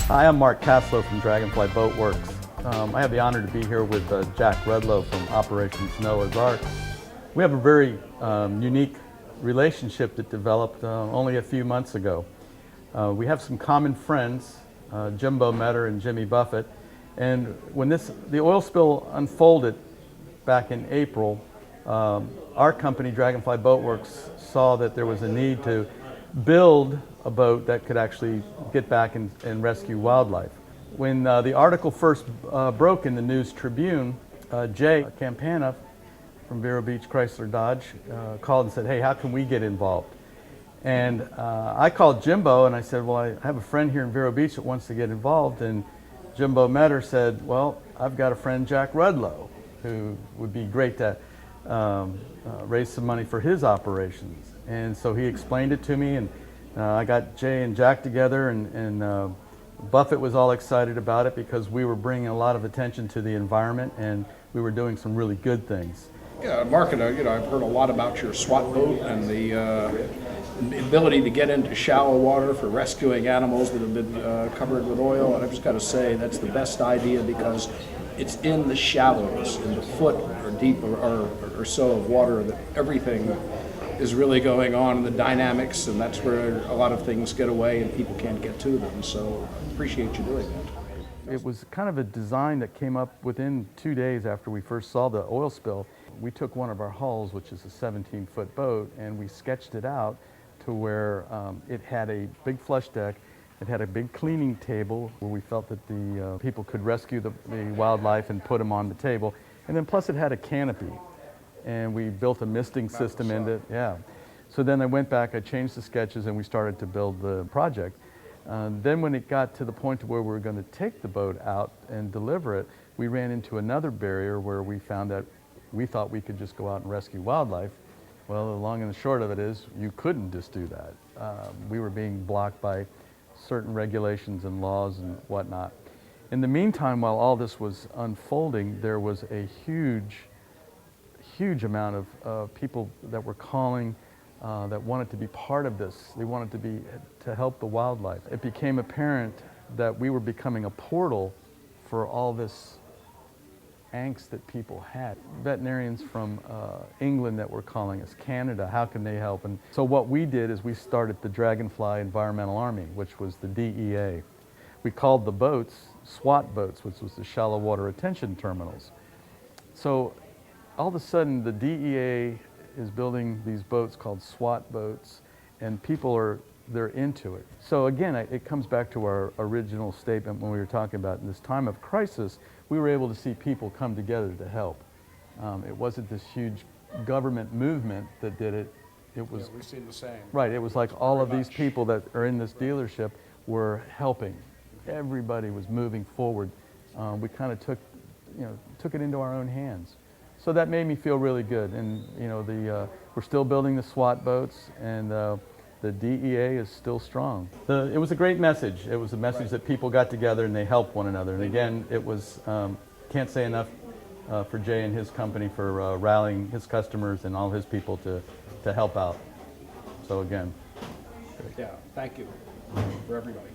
Hi, I'm Mark Caslow from Dragonfly Boat Works. I have the honor to be here with Jack Rudlow from Operations Noah's Ark. We have a very unique relationship that developed only a few months ago. We have some common friends, Jimbo Metter and Jimmy Buffett, and when the oil spill unfolded back in April, our company, Dragonfly Boat Works, saw that there was a need to build a boat that could actually get back and rescue wildlife. When the article first broke in the News Tribune, Jay Campana from Vero Beach Chrysler Dodge called and said, "Hey, how can we get involved?" And I called Jimbo and I said, "Well, I have a friend here in Vero Beach that wants to get involved." And Jimbo Metter said, "Well, I've got a friend, Jack Rudlow, who would be great to raise some money for his operations." And so he explained it to me, and I got Jay and Jack together, and Buffett was all excited about it because we were bringing a lot of attention to the environment and we were doing some really good things. Yeah, Mark, I've heard a lot about your SWAT boat and the ability to get into shallow water for rescuing animals that have been covered with oil. And I've just got to say that's the best idea because it's in the shallows, in the foot or deep or so of water that everything is really going on, the dynamics, and that's where a lot of things get away and people can't get to them. So I appreciate you doing that. It was kind of a design that came up within 2 days after we first saw the oil spill. We took one of our hulls, which is a 17-foot boat, and we sketched it out to where it had a big flush deck, it had a big cleaning table where we felt that the people could rescue the wildlife and put them on the table, and then plus it had a canopy. And we built a misting system into it. Yeah. So then I went back, I changed the sketches, and we started to build the project. Then when it got to the point where we were going to take the boat out and deliver it, we ran into another barrier where we found that we thought we could just go out and rescue wildlife. Well, the long and the short of it is you couldn't just do that. We were being blocked by certain regulations and laws and whatnot. In the meantime, while all this was unfolding, there was a huge amount of people that were calling that wanted to be part of this. They wanted to help the wildlife. It became apparent that we were becoming a portal for all this angst that people had. Veterinarians from England that were calling us, Canada, how can they help? And so what we did is we started the Dragonfly Environmental Army, which was the DEA. We called the boats SWAT boats, which was the Shallow Water Retention Terminals. So all of a sudden, the DEA is building these boats called SWAT boats, and they're into it. So again, it comes back to our original statement when we were talking about in this time of crisis, we were able to see people come together to help. It wasn't this huge government movement that did it. It was, Yeah, we've seen the same. Right, it was like all of these people that are in this dealership were helping. Everybody was moving forward. We kind of took it into our own hands. So that made me feel really good, and we're still building the SWAT boats, and the DEA is still strong. It was a great message. It was a message that people got together and they helped one another. And again, it was can't say enough for Jay and his company for rallying his customers and all his people to help out. So again, Yeah, thank you for everybody.